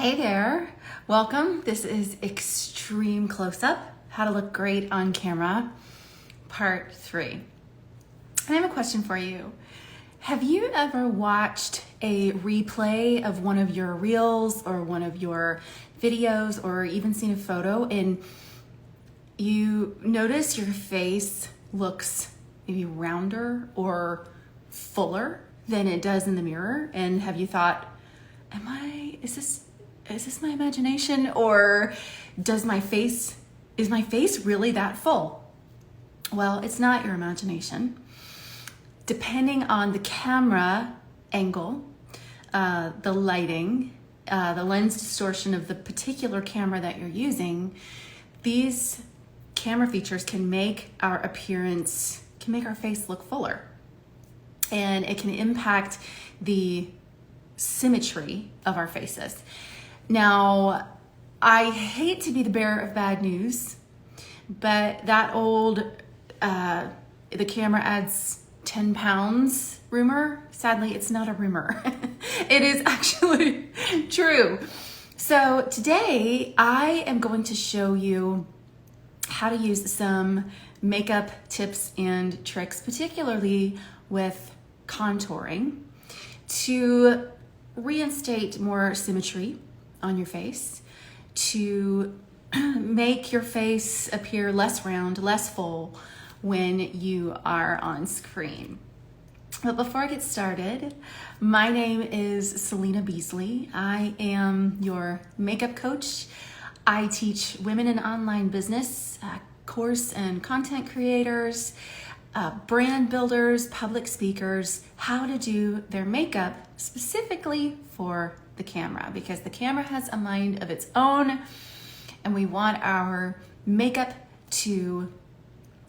Hey there, welcome. This is Extreme Close-Up, How to Look Great on Camera, Part 3. And I have a question for you. Have you ever watched a replay of one of your reels or one of your videos or even seen a photo and you notice your face looks maybe rounder or fuller than it does in the mirror? And have you thought, is this my imagination, or is my face really that full? Well, it's not your imagination. Depending on the camera angle, the lighting, the lens distortion of the particular camera that you're using, these camera features can make our face look fuller. And it can impact the symmetry of our faces. Now, I hate to be the bearer of bad news, but that old, the camera adds 10 pounds rumor, sadly, it's not a rumor. It is actually true. So today I am going to show you how to use some makeup tips and tricks, particularly with contouring, to reinstate more symmetry on your face, to make your face appear less round, less full when you are on screen. But before I get started, my name is Selena Beasley. I am your makeup coach. I teach women in online business, course and content creators, brand builders, public speakers, how to do their makeup specifically for the camera, because the camera has a mind of its own and we want our makeup to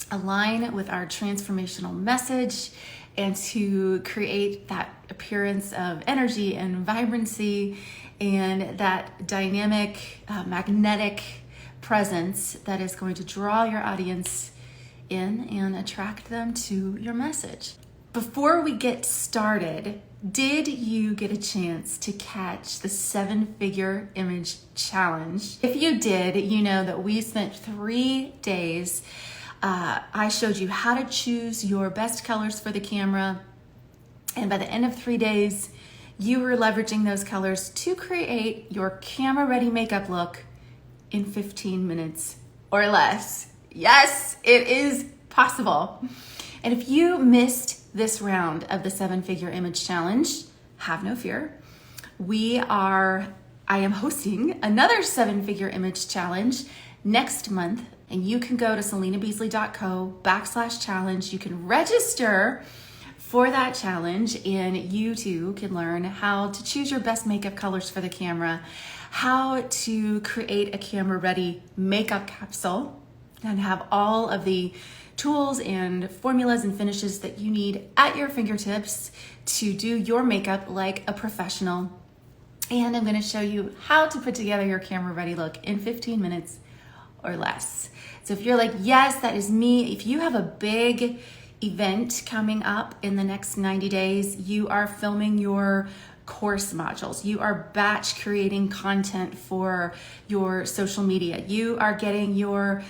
align with our transformational message and to create that appearance of energy and vibrancy and that dynamic, magnetic presence that is going to draw your audience in and attract them to your message. Before we get started, did you get a chance to catch the 7-figure image challenge? If you did, you know that we spent 3 days. I showed you how to choose your best colors for the camera. And by the end of 3 days, you were leveraging those colors to create your camera ready makeup look in 15 minutes or less. Yes, it is possible. And if you missed this round of the 7-figure image challenge, have no fear. I am hosting another 7-figure image challenge next month, and you can go to selenabeasley.co/challenge. You can register for that challenge, and you too can learn how to choose your best makeup colors for the camera, how to create a camera ready makeup capsule, and have all of the tools and formulas and finishes that you need at your fingertips to do your makeup like a professional. And I'm going to show you how to put together your camera ready look in 15 minutes or less. So if you're like, yes, that is me. If you have a big event coming up in the next 90 days, you are filming your course modules, you are batch creating content for your social media, you are getting you're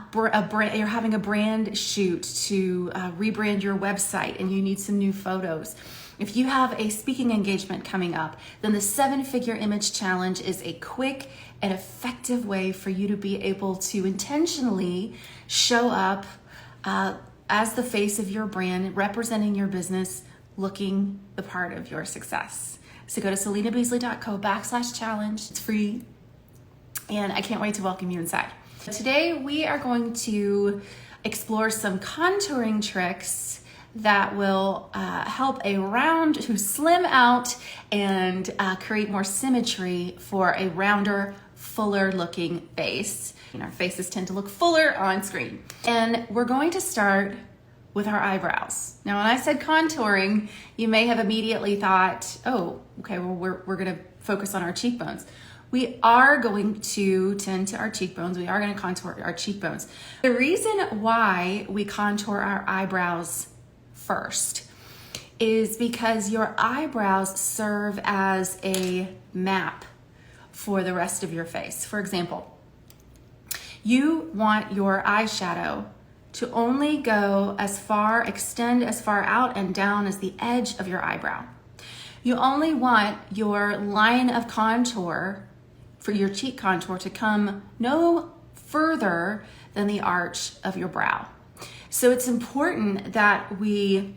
having a brand shoot to rebrand your website and you need some new photos. If you have a speaking engagement coming up, then the 7-figure image challenge is a quick and effective way for you to be able to intentionally show up as the face of your brand, representing your business, looking the part of your success. So go to selenabeasley.co/challenge. It's free, and I can't wait to welcome you inside. Today we are going to explore some contouring tricks that will help a round to slim out and create more symmetry for a rounder, fuller looking face. And our faces tend to look fuller on screen. And we're going to start with our eyebrows. Now, when I said contouring, you may have immediately thought, oh, okay, well, we're gonna focus on our cheekbones. We are going to tend to our cheekbones. We are gonna contour our cheekbones. The reason why we contour our eyebrows first is because your eyebrows serve as a map for the rest of your face. For example, you want your eyeshadow to only go as far, extend as far out and down as the edge of your eyebrow. You only want your line of contour for your cheek contour to come no further than the arch of your brow. So it's important that we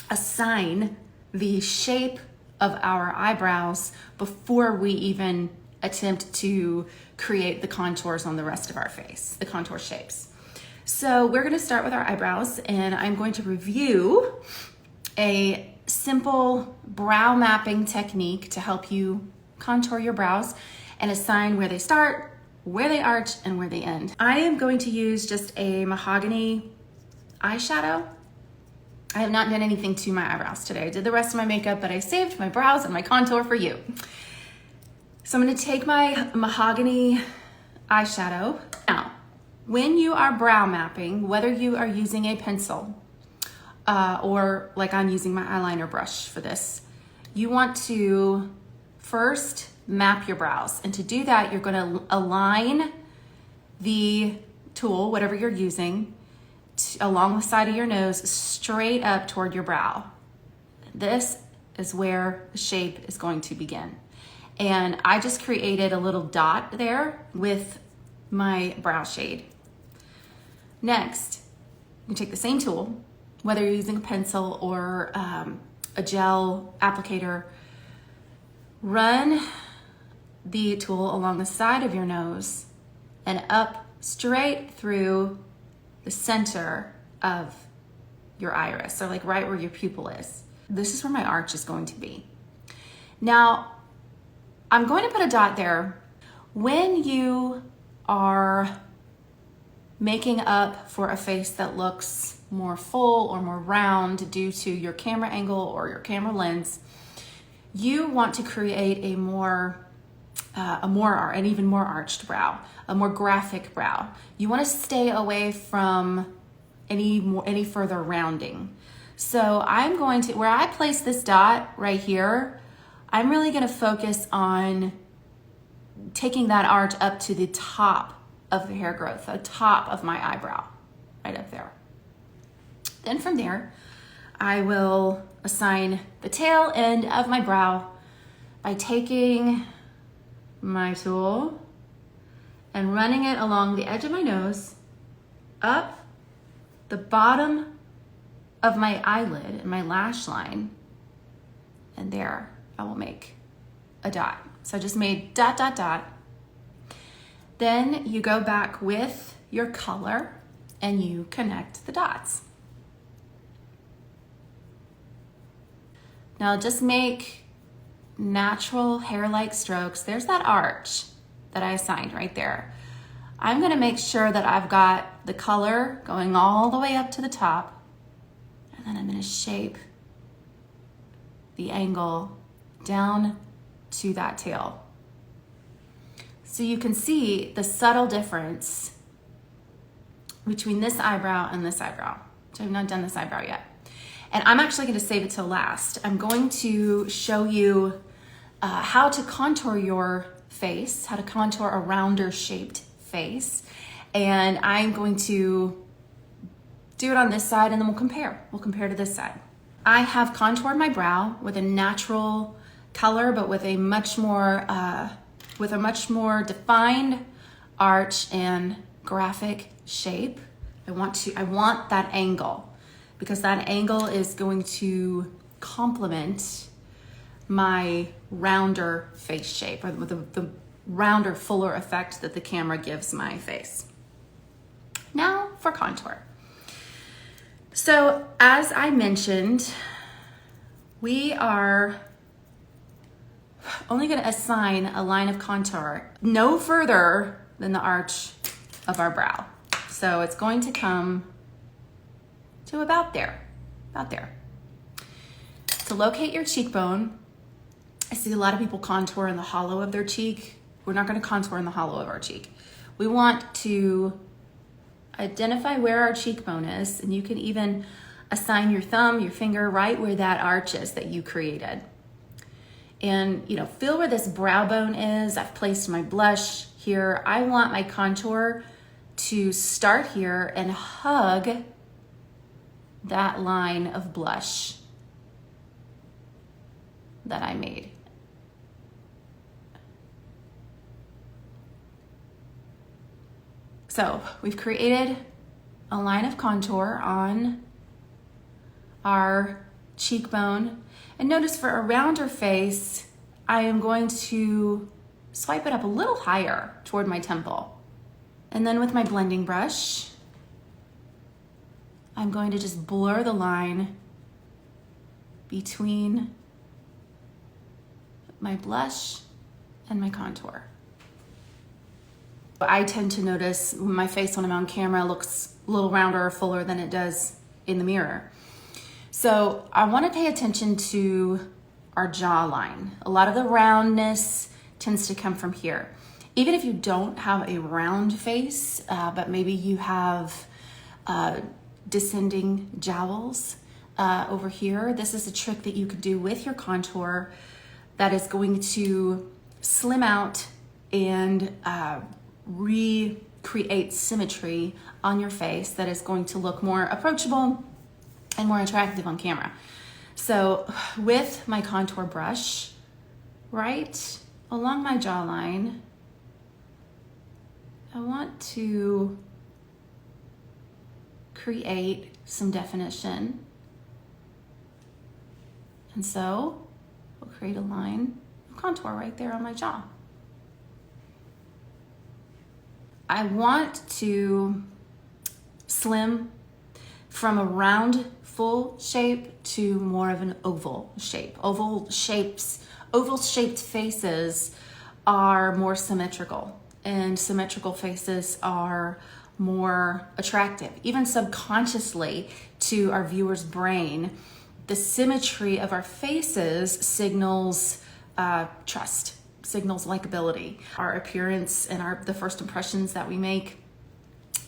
assign the shape of our eyebrows before we even attempt to create the contours on the rest of our face, the contour shapes. So we're going to start with our eyebrows, and I'm going to review a simple brow mapping technique to help you contour your brows and assign where they start, where they arch, and where they end. I am going to use just a mahogany eyeshadow. I have not done anything to my eyebrows today. I did the rest of my makeup, but I saved my brows and my contour for you. So I'm going to take my mahogany eyeshadow. Now, when you are brow mapping, whether you are using a pencil or like I'm using my eyeliner brush for this, you want to first map your brows. And to do that, you're going to align the tool, whatever you're using, along the side of your nose, straight up toward your brow. This is where the shape is going to begin. And I just created a little dot there with my brow shade. Next, you take the same tool, whether you're using a pencil or a gel applicator, run the tool along the side of your nose and up straight through the center of your iris, so like right where your pupil is. This is where my arch is going to be. Now, I'm going to put a dot there. When you are making up for a face that looks more full or more round due to your camera angle or your camera lens, you want to create an even more arched brow, a more graphic brow. You want to stay away from any further rounding. So I'm going to, where I place this dot right here, I'm really going to focus on taking that arch up to the top of the hair growth, the top of my eyebrow, right up there. Then from there, I will assign the tail end of my brow by taking my tool and running it along the edge of my nose, up the bottom of my eyelid and my lash line, and there I will make a dot. So I just made dot, dot, dot. Then you go back with your color and you connect the dots. Now just make natural hair-like strokes. There's that arch that I assigned right there. I'm gonna make sure that I've got the color going all the way up to the top, and then I'm gonna shape the angle down to that tail. So you can see the subtle difference between this eyebrow and this eyebrow. So I've not done this eyebrow yet. And I'm actually gonna save it till last. I'm going to show you how to contour your face, how to contour a rounder shaped face. And I'm going to do it on this side and then we'll compare. We'll compare to this side. I have contoured my brow with a natural color, but with a much more defined arch and graphic shape. I want that angle because that angle is going to complement my rounder face shape, or the rounder, fuller effect that the camera gives my face. Now for contour. So as I mentioned, we are only going to assign a line of contour no further than the arch of our brow. So it's going to come to about there. To locate your cheekbone, I see a lot of people contour in the hollow of their cheek. We're not going to contour in the hollow of our cheek. We want to identify where our cheekbone is, and you can even assign your thumb, your finger right where that arch is that you created. and feel where this brow bone is. I've placed my blush here. I want my contour to start here and hug that line of blush that I made. So we've created a line of contour on our cheekbone. And notice for a rounder face, I am going to swipe it up a little higher toward my temple. And then with my blending brush, I'm going to just blur the line between my blush and my contour. I tend to notice my face when I'm on camera looks a little rounder or fuller than it does in the mirror. So I want to pay attention to our jawline. A lot of the roundness tends to come from here. Even if you don't have a round face, but maybe you have descending jowls over here, this is a trick that you can do with your contour that is going to slim out and recreate symmetry on your face that is going to look more approachable and more attractive on camera. So with my contour brush, right along my jawline, I want to create some definition. And so we'll create a line of contour right there on my jaw. I want to slim from a round, full shape to more of an oval shape. Oval shaped faces are more symmetrical, and symmetrical faces are more attractive. Even subconsciously to our viewer's brain, the symmetry of our faces signals trust, signals likability. Our appearance and the first impressions that we make,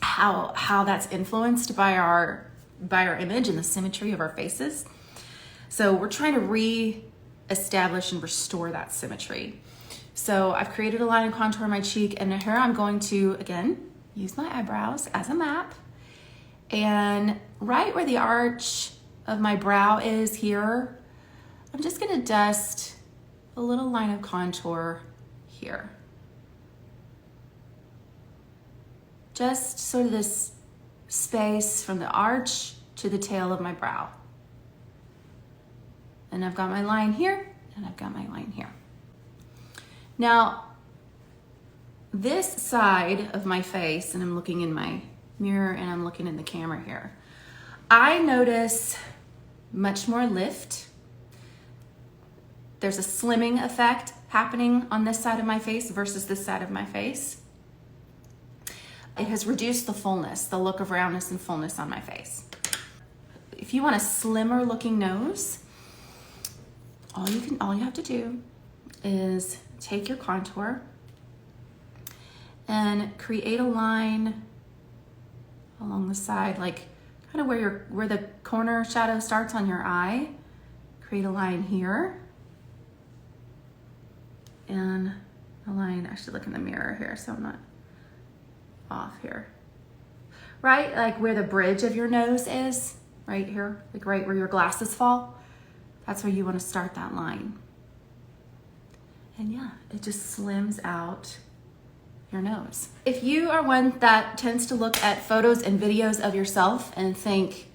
how that's influenced by our image and the symmetry of our faces. So we're trying to re-establish and restore that symmetry. So I've created a line of contour on my cheek, and here I'm going to, again, use my eyebrows as a map. And right where the arch of my brow is here, I'm just gonna dust a little line of contour here. Just sort of this space from the arch to the tail of my brow. And I've got my line here, and I've got my line here. Now, this side of my face, and I'm looking in my mirror and I'm looking in the camera here, I notice much more lift. There's a slimming effect happening on this side of my face versus this side of my face. It has reduced the fullness, the look of roundness and fullness on my face. If you want a slimmer looking nose, all you have to do is take your contour and create a line along the side, like kind of where the corner shadow starts on your eye. Create a line here, and a line, I should look in the mirror here so I'm not off here. Right, like where the bridge of your nose is, right here, like right where your glasses fall. That's where you want to start that line. And yeah, it just slims out your nose. If you are one that tends to look at photos and videos of yourself and think,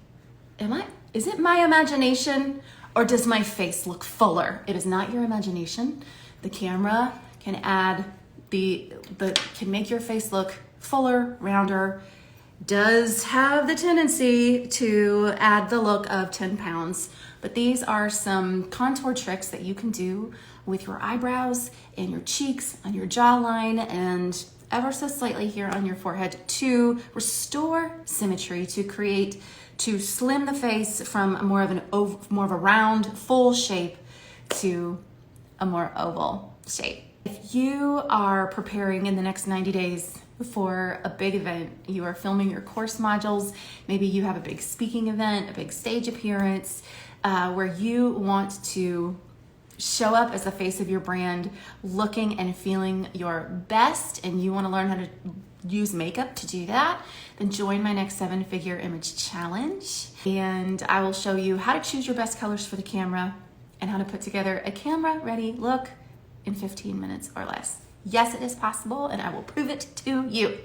is it my imagination, or does my face look fuller? It is not your imagination. The camera can add can make your face look fuller, rounder, does have the tendency to add the look of 10 pounds. But these are some contour tricks that you can do with your eyebrows and your cheeks, on your jawline, and ever so slightly here on your forehead to restore symmetry, to slim the face from more of a round, full shape to a more oval shape. If you are preparing in the next 90 days for a big event, you are filming your course modules, maybe you have a big speaking event, a big stage appearance, where you want to show up as the face of your brand, looking and feeling your best, and you want to learn how to use makeup to do that, then join my next 7-figure image challenge. And I will show you how to choose your best colors for the camera and how to put together a camera ready look in 15 minutes or less. Yes, it is possible, and I will prove it to you.